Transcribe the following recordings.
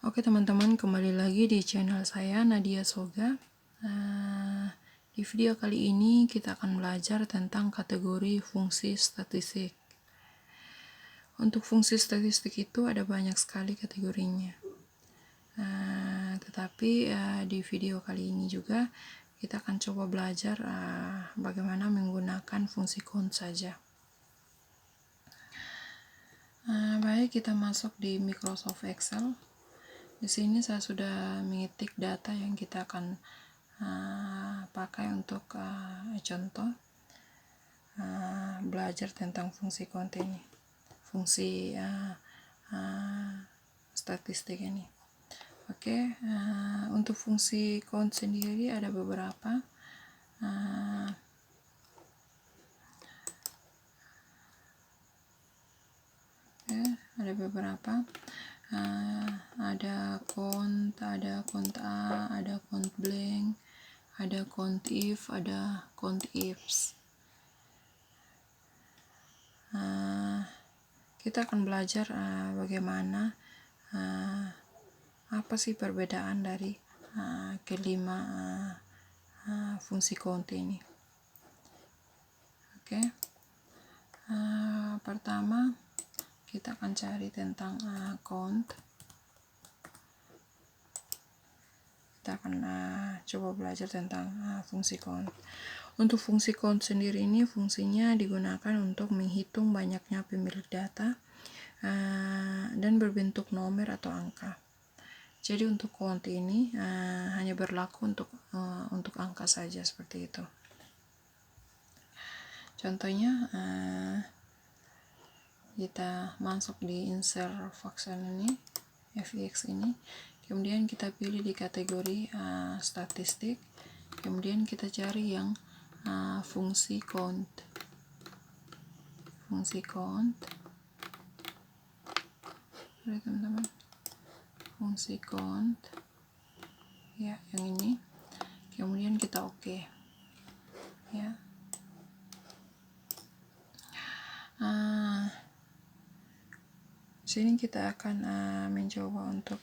Oke teman-teman, kembali lagi di channel saya Nadia Soga. Di video kali ini kita akan belajar tentang kategori fungsi statistik. Untuk fungsi statistik itu ada banyak sekali kategorinya. Tetapi di video kali ini juga kita akan coba belajar bagaimana menggunakan fungsi count saja. Baik, kita masuk di Microsoft Excel. Di sini saya sudah mengetik data yang kita akan pakai untuk contoh belajar tentang fungsi count ini, fungsi statistik ini. Oke, untuk fungsi count sendiri ada beberapa. Ada beberapa. Ada count A, ada count blank, ada count if, ada count ifs. Kita akan belajar bagaimana apa sih perbedaan dari kelima fungsi count ini. Oke. Pertama kita akan cari tentang count. Kita akan coba belajar tentang fungsi count. Untuk fungsi count sendiri ini fungsinya digunakan untuk menghitung banyaknya pemilik data dan berbentuk nomor atau angka. Jadi untuk count ini hanya berlaku untuk angka saja, seperti itu. Contohnya kita masuk di insert function ini, fx ini, kemudian kita pilih di kategori statistik, kemudian kita cari yang fungsi count. Fungsi count, teman-teman, fungsi count ya, yang ini, kemudian kita oke ya. Sini kita akan mencoba untuk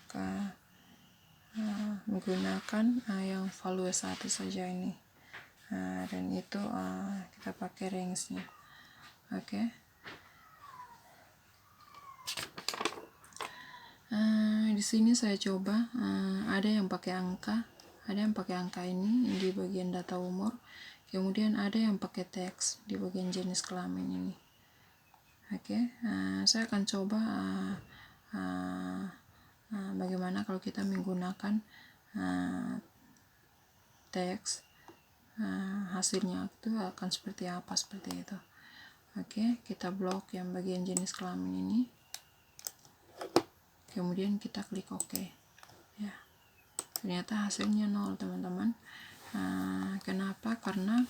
menggunakan yang value 1 saja ini, dan itu kita pakai range-nya. Oke. Di sini saya coba ada yang pakai angka, ini di bagian data umur, kemudian ada yang pakai teks di bagian jenis kelamin ini. Oke, saya akan coba bagaimana kalau kita menggunakan teks, hasilnya itu akan seperti apa, seperti itu. Oke, kita blok yang bagian jenis kelamin ini, kemudian kita klik OK ya. Ternyata hasilnya 0, teman-teman. Kenapa? Karena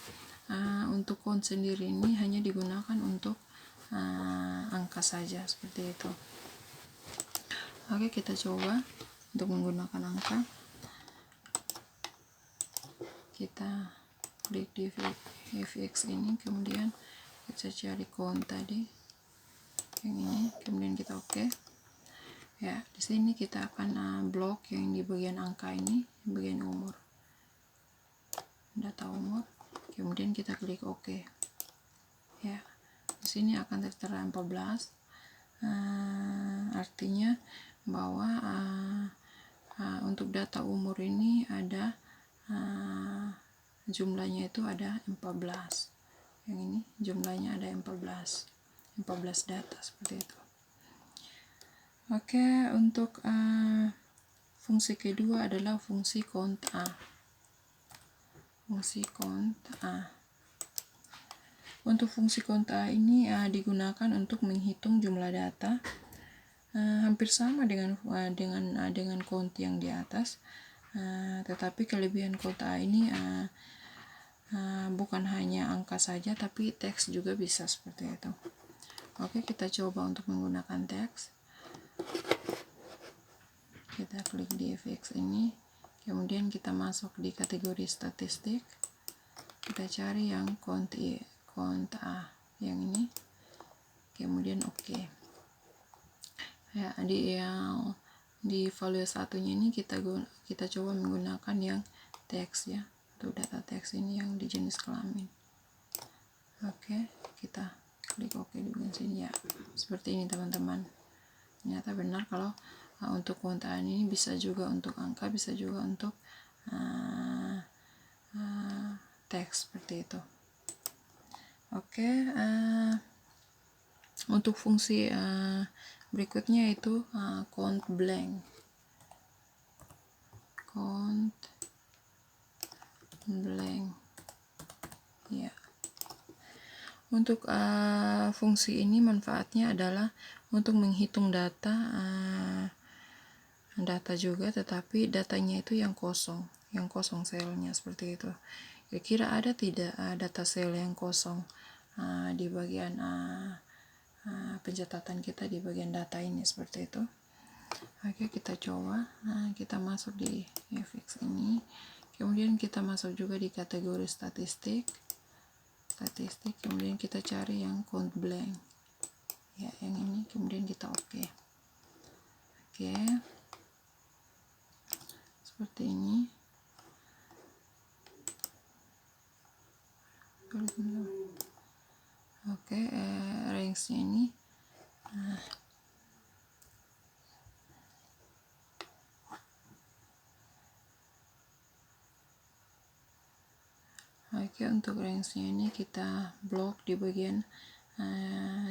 untuk count sendiri ini hanya digunakan untuk angka saja, seperti itu. Oke, kita coba untuk menggunakan angka. Kita klik di fx ini, kemudian kita cari count tadi yang ini, kemudian kita oke ya. Di sini kita akan blok yang di bagian angka ini, bagian umur, data umur, kemudian kita klik OK ya. Di sini akan tertera 14, artinya bahwa untuk data umur ini ada jumlahnya itu ada 14. Yang ini jumlahnya ada 14 data, seperti itu. Oke, untuk fungsi kedua adalah fungsi count A. Fungsi count A. Untuk fungsi count A ini digunakan untuk menghitung jumlah data, hampir sama dengan count yang di atas, tetapi kelebihan count A ini bukan hanya angka saja, tapi teks juga bisa, seperti itu. Oke, kita coba untuk menggunakan teks. Kita klik di fx ini, kemudian kita masuk di kategori statistik, kita cari yang count A yang ini, kemudian oke ya. di value satunya ini kita coba menggunakan yang teks ya, atau data teks ini yang di jenis kelamin. Oke, kita klik OK di bagian sini ya. Seperti ini teman-teman. Ternyata benar kalau untuk keuntaan ini bisa juga untuk angka, bisa juga untuk teks seperti itu. Oke, untuk fungsi berikutnya itu count blank. Count blank ya. Untuk fungsi ini manfaatnya adalah untuk menghitung data juga, tetapi datanya itu yang kosong selnya seperti itu. Kira-kira ada tidak data sel yang kosong di bagian pencatatan kita di bagian data ini seperti itu. Oke, kita coba. Kita masuk di fx ini, kemudian kita masuk juga di kategori statistik, kemudian kita cari yang count blank ya, yang ini, kemudian kita oke, seperti ini. Oke, range-nya ini Oke, untuk range-nya ini kita blok di bagian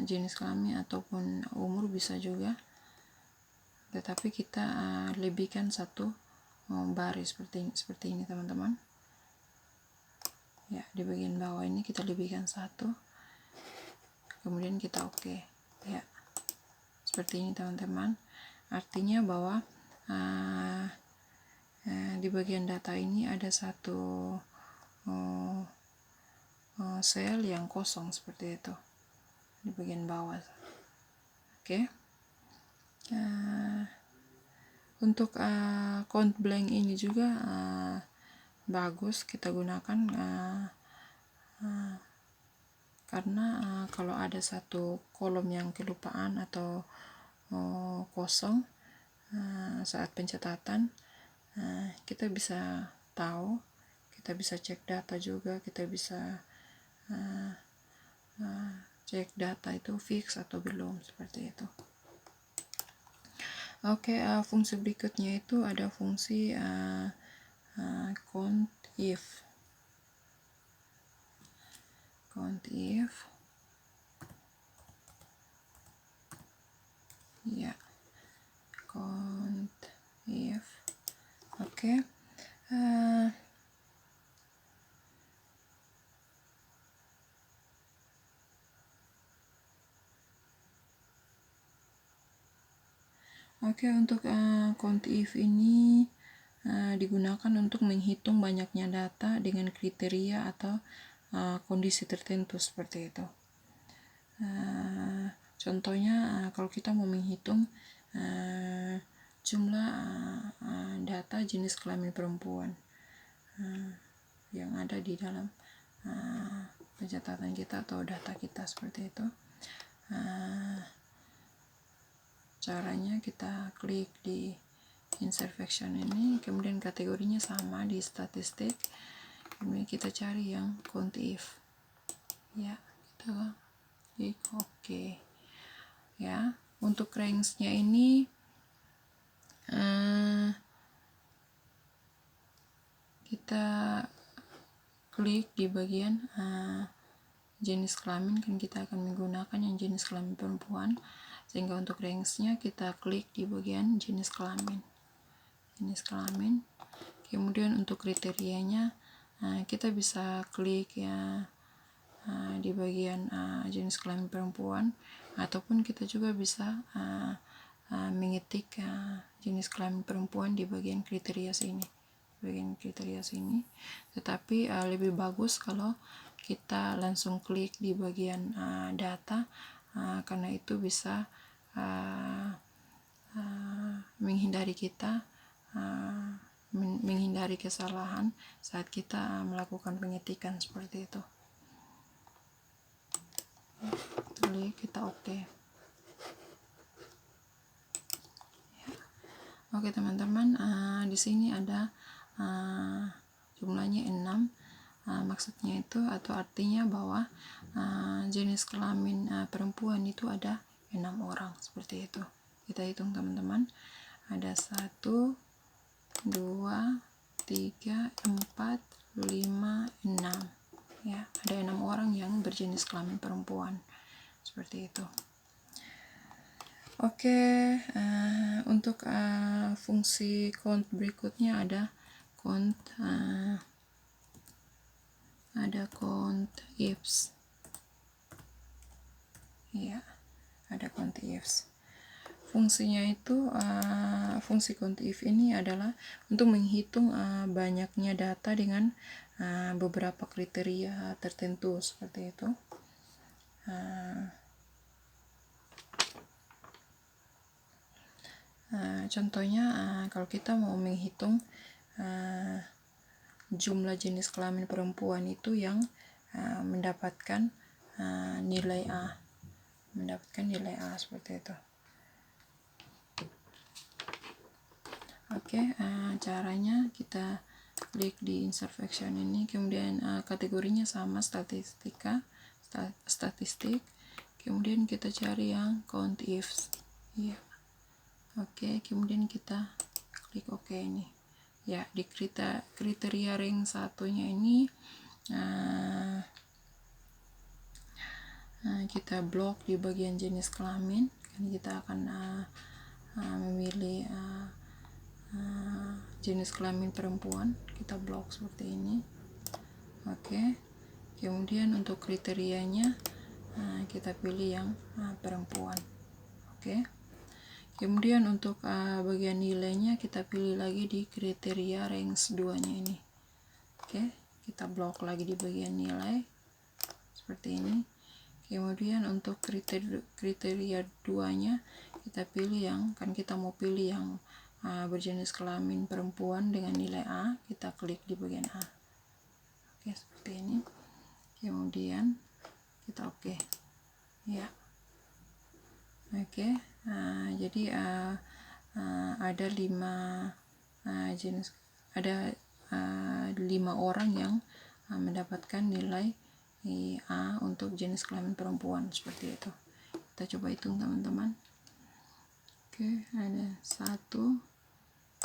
jenis kelamin ataupun umur bisa juga, tetapi kita lebihkan satu baris seperti ini teman-teman ya. Di bagian bawah ini kita lebihkan satu, kemudian kita oke ya, seperti ini teman-teman. Artinya bahwa di bagian data ini ada satu sel yang kosong seperti itu di bagian bawah. Oke. Untuk count blank ini juga bagus kita gunakan karena kalau ada satu kolom yang kelupaan atau kosong saat pencatatan, kita bisa tahu, kita bisa cek data juga, kita bisa cek data itu fix atau belum seperti itu. Oke, fungsi berikutnya itu ada fungsi count if. Ya, count if. Oke. Oke, untuk count if ini digunakan untuk menghitung banyaknya data dengan kriteria atau kondisi tertentu seperti itu. Contohnya kalau kita mau menghitung jumlah data jenis kelamin perempuan yang ada di dalam pencatatan kita atau data kita seperti itu. Caranya kita klik di insert function ini, kemudian kategorinya sama di statistik, kemudian kita cari yang count if ya, kita klik oke ya. Untuk range-nya ini kita klik di bagian jenis kelamin, kan kita akan menggunakan yang jenis kelamin perempuan, sehingga untuk range-nya kita klik di bagian jenis kelamin. Kemudian untuk kriterianya kita bisa klik ya di bagian jenis kelamin perempuan, ataupun kita juga bisa mengetik jenis kelamin perempuan di bagian kriteria sini. Tetapi lebih bagus kalau kita langsung klik di bagian data, karena itu bisa menghindari kita menghindari kesalahan saat kita melakukan pengetikan seperti itu. Klik kita oke. Oke teman-teman, di sini ada jumlahnya 6. Maksudnya itu atau artinya bahwa jenis kelamin perempuan itu ada 6 orang, seperti itu. Kita hitung teman-teman, ada 1, 2, 3, 4, 5, 6 ya, ada 6 orang yang berjenis kelamin perempuan, seperti itu. Oke, untuk fungsi count berikutnya ada count ifs ya, ada count ifs. Fungsinya itu fungsi count if ini adalah untuk menghitung banyaknya data dengan beberapa kriteria tertentu, seperti itu. Contohnya kalau kita mau menghitung jumlah jenis kelamin perempuan itu yang mendapatkan nilai A, seperti itu. Oke, caranya kita klik di insert function ini, kemudian kategorinya sama statistik, kemudian kita cari yang count ifs ya. Oke, kemudian kita klik OK ini ya. Di kriteria rank satunya ini kita blok di bagian jenis kelamin, kan kita akan memilih jenis kelamin perempuan, kita blok seperti ini. Oke, kemudian untuk kriterianya kita pilih yang perempuan. Oke, kemudian untuk bagian nilainya kita pilih lagi di kriteria range 2 nya ini. Oke, kita blok lagi di bagian nilai seperti ini. Kemudian untuk kriteria 2 nya kita pilih yang, kan kita mau pilih yang berjenis kelamin perempuan dengan nilai A, kita klik di bagian A. Oke, seperti ini. Kemudian kita OK ya. Oke, jadi ada 5 jenis, ada 5 orang yang mendapatkan nilai A untuk jenis kelamin perempuan, seperti itu. Kita coba hitung teman-teman. Oke, ada 1,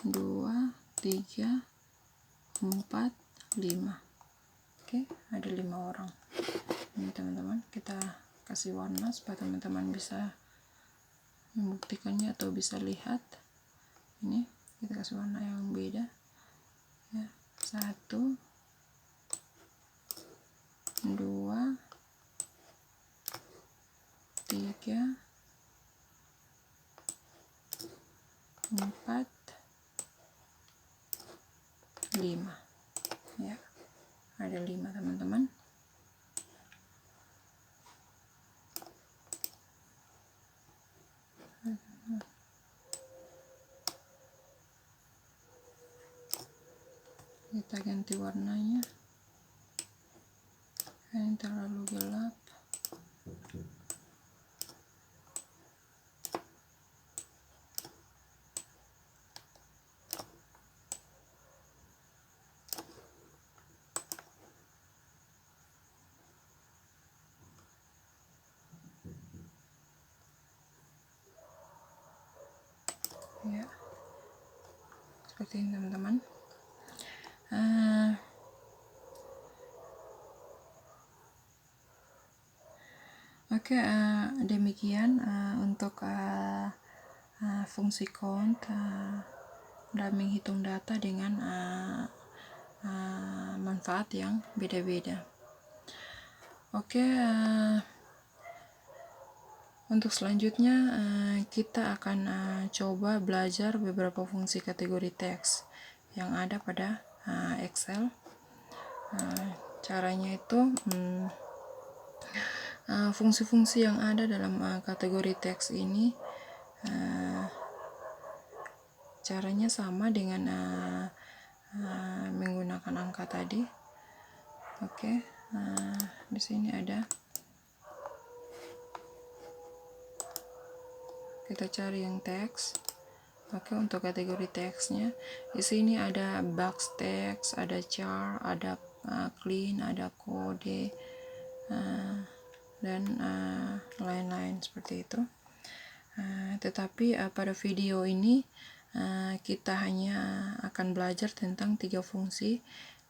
2, 3, 4, 5. Oke, ada 5 orang. Ini teman-teman, kita kasih warna supaya teman-teman bisa membuktikannya atau bisa lihat. Ini kita kasih warna yang beda ya. 1, 2, 3, 4, 5 ya, ada 5 teman-teman. Kita ganti warnanya, ini terlalu gelap. Ya, seperti ini teman-teman. Oke, demikian untuk fungsi count dalam menghitung data dengan manfaat yang beda-beda. Oke, untuk selanjutnya kita akan coba belajar beberapa fungsi kategori teks yang ada pada Excel. Caranya itu fungsi-fungsi yang ada dalam kategori teks ini caranya sama dengan menggunakan angka tadi. Oke, di sini ada, kita cari yang teks. Oke, untuk kategori teksnya di sini ada box text, ada char, ada clean, ada kode, dan lain-lain seperti itu. Tetapi pada video ini kita hanya akan belajar tentang 3 fungsi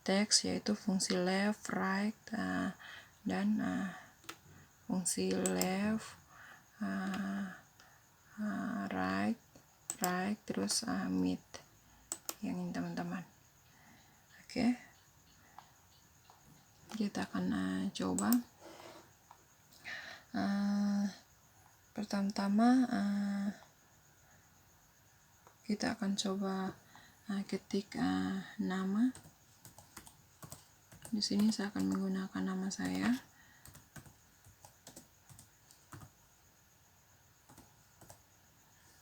teks, yaitu fungsi left, right, dan fungsi left, right, terus mid yang ini teman-teman. Oke, kita akan coba. Pertama-tama kita akan coba ketik nama. Di sini saya akan menggunakan nama saya.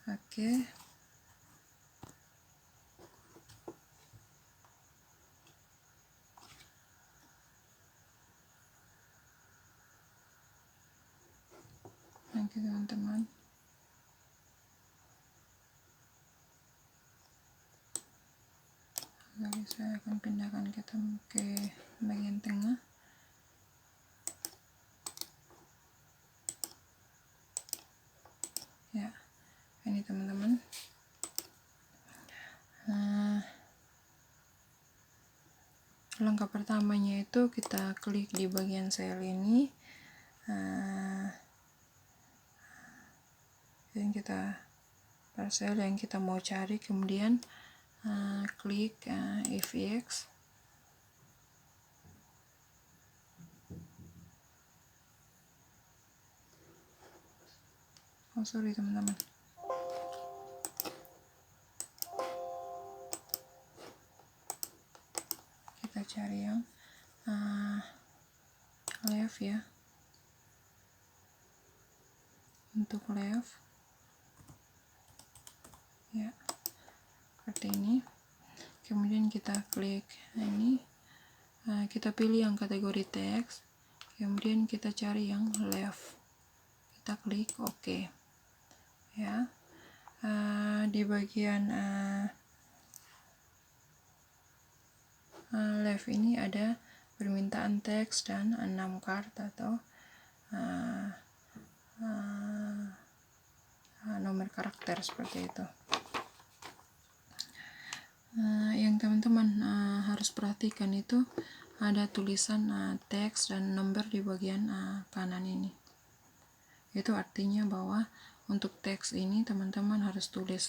Oke. Oke teman-teman. Lalu saya akan pindahkan ke bagian tengah. Ya, ini teman-teman. Langkah pertamanya itu kita klik di bagian sel ini, yang kita sel yang kita mau cari, kemudian klik FX. Oh sorry teman-teman. Kita cari yang left ya. Untuk left ya, seperti ini. Kemudian kita klik ini, kita pilih yang kategori teks, kemudian kita cari yang left, kita klik OK ya. Di bagian left ini ada permintaan teks dan 6 kart atau nomor karakter seperti itu. Yang teman-teman harus perhatikan itu ada tulisan teks dan nomor di bagian kanan ini. Itu artinya bahwa untuk teks ini teman-teman harus tulis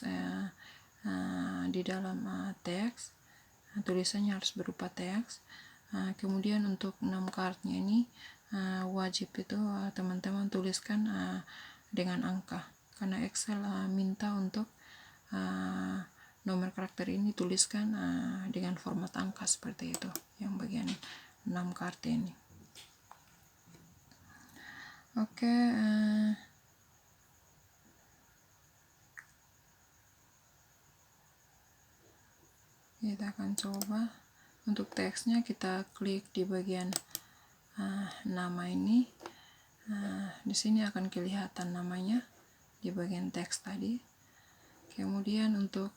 di dalam teks, tulisannya harus berupa teks. Kemudian untuk 6 kartnya ini wajib itu teman-teman tuliskan dengan angka, karena Excel minta untuk nomor karakter ini tuliskan dengan format angka seperti itu, yang bagian 6 kartu ini. Oke, kita akan coba. Untuk teksnya kita klik di bagian nama ini. Di sini akan kelihatan namanya di bagian teks tadi. Kemudian untuk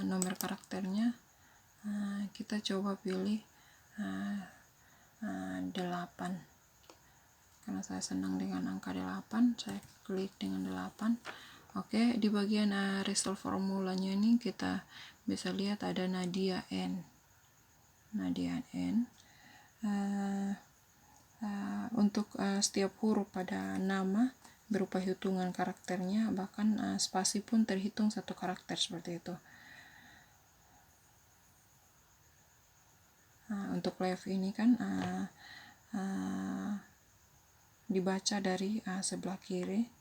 nomor karakternya kita coba pilih 8, karena saya senang dengan angka 8, saya klik dengan 8. Oke, di bagian result formulanya ini kita bisa lihat ada Nadia N. Untuk setiap huruf pada nama berupa hitungan karakternya, bahkan spasi pun terhitung 1 karakter seperti itu. Untuk left ini kan dibaca dari sebelah kiri.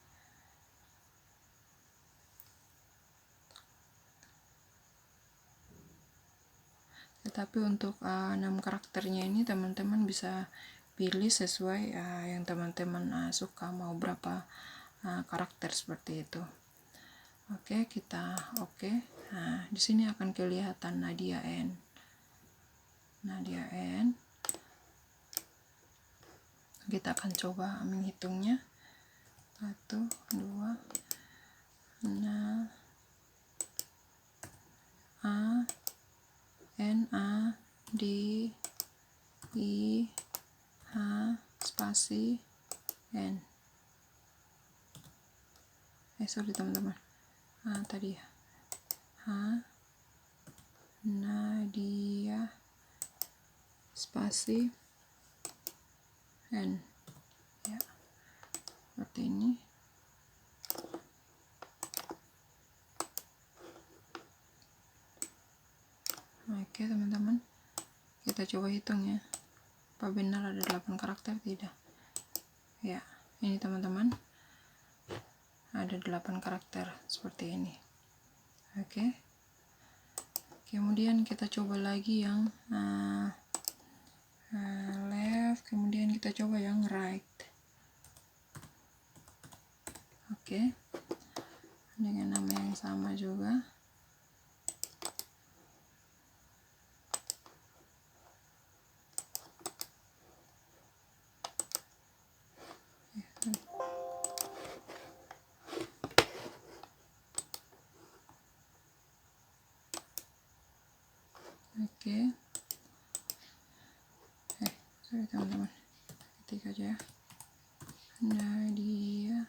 Tetapi untuk 6 karakternya ini teman-teman bisa pilih sesuai yang teman-teman suka, mau berapa karakter seperti itu. Oke, kita oke. Di sini akan kelihatan Nadia N. Kita akan coba menghitungnya. 1, 2, 6, D I H spasi N. Sorry teman-teman, tadi ya, H Nadia spasi N, ya, seperti ini. Oke teman-teman, kita coba hitung ya, apa benar ada 8 karakter tidak. Ya, ini teman-teman, ada 8 karakter seperti ini. Oke, kemudian kita coba lagi yang left, kemudian kita coba yang right. Oke, dengan nama yang sama juga. Oke, sorry teman-teman, ketik aja ya, Nadia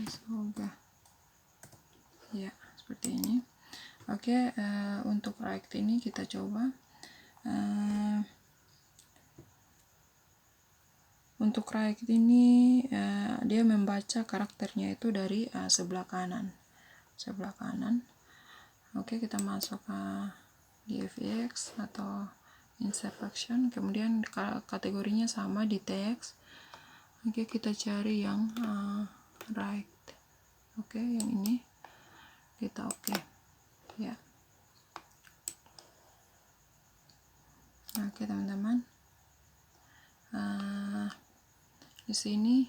Soga, ya, seperti ini. Oke, untuk right ini kita coba, untuk right ini dia membaca karakternya itu dari sebelah kanan. Oke, kita masuk ke DFX atau insert action, kemudian kategorinya sama di text. Oke, kita cari yang right. Oke, yang ini kita oke, ya. Oke teman-teman, di sini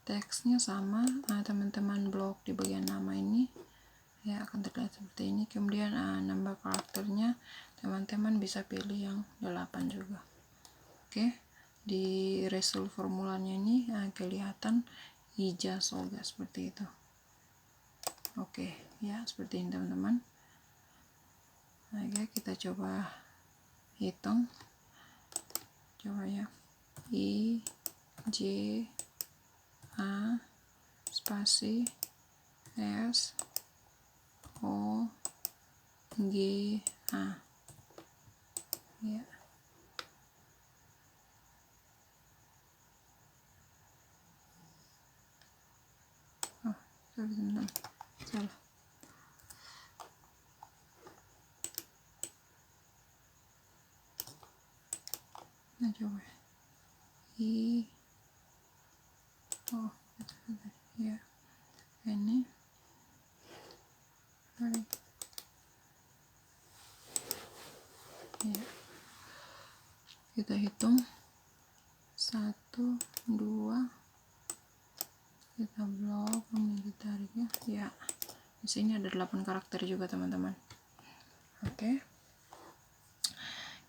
teksnya sama, teman-teman blok di bagian nama ini ya akan terlihat seperti ini. Kemudian nambah karakternya teman-teman bisa pilih yang 8 juga. Oke, di result formulanya ini kelihatan Ija Soga seperti itu. Oke, ya seperti ini teman-teman. Oke, kita coba hitung, coba ya, I J A spasi S O G A, ya. Sorry teman-teman, salah. Nah coba I ya, ini sorry ya, kita hitung 1 2, kita blok, kemudian kita tarik ya. Di sini ada 8 karakter juga teman-teman. Oke,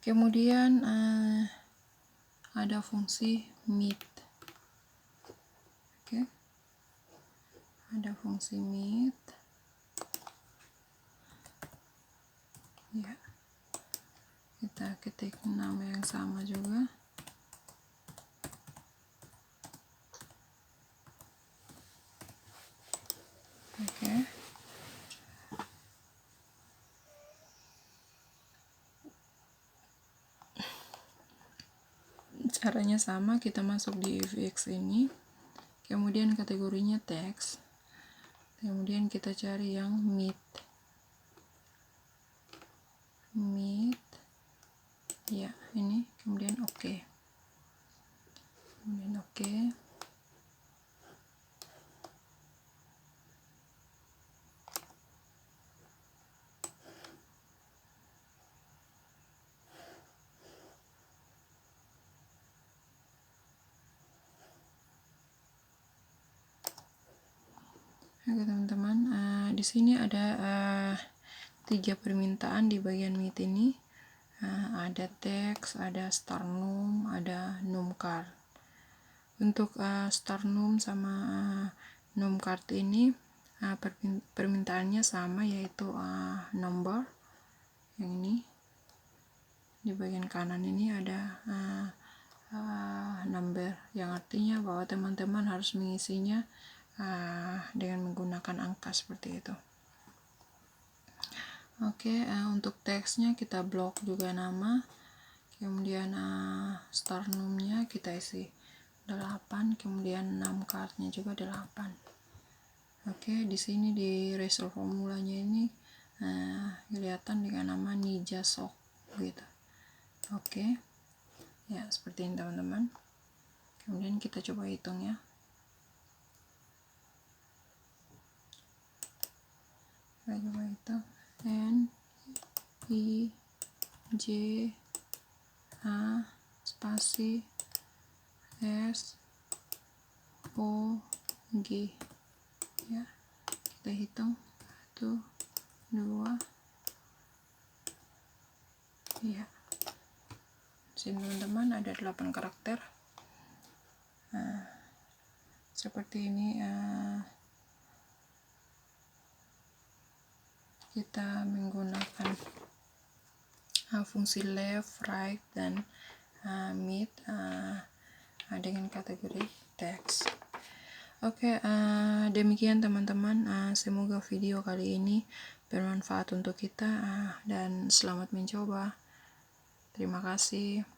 kemudian ada fungsi meet. Oke, ada fungsi meet ya, kita ketik nama yang sama juga. Oke, caranya sama, kita masuk di FX ini, kemudian kategorinya teks, kemudian kita cari yang meet ya, ini, kemudian oke. Kemudian oke. Oke teman-teman, di sini ada 3 permintaan di bagian meet ini. Ada teks, ada star num, ada num card. Untuk star num sama num card ini permintaannya sama, yaitu number yang ini. Di bagian kanan ini ada number, yang artinya bahwa teman-teman harus mengisinya dengan menggunakan angka seperti itu. Oke, untuk teksnya kita blok juga nama, kemudian start num-nya kita isi 8, kemudian 6 card-nya juga 8. Oke, di sini di result formulanya ini kelihatan dengan nama Nija Sok gitu. Oke, ya seperti ini teman-teman. Kemudian kita coba hitung ya. Kita coba hitung N I J A spasi S O G ya. Kita hitung 1 2 ya. Sini teman-teman ada 8 karakter. Seperti ini kita menggunakan fungsi left, right, dan mid dengan kategori text. Oke, demikian teman-teman. Semoga video kali ini bermanfaat untuk kita dan selamat mencoba. Terima kasih.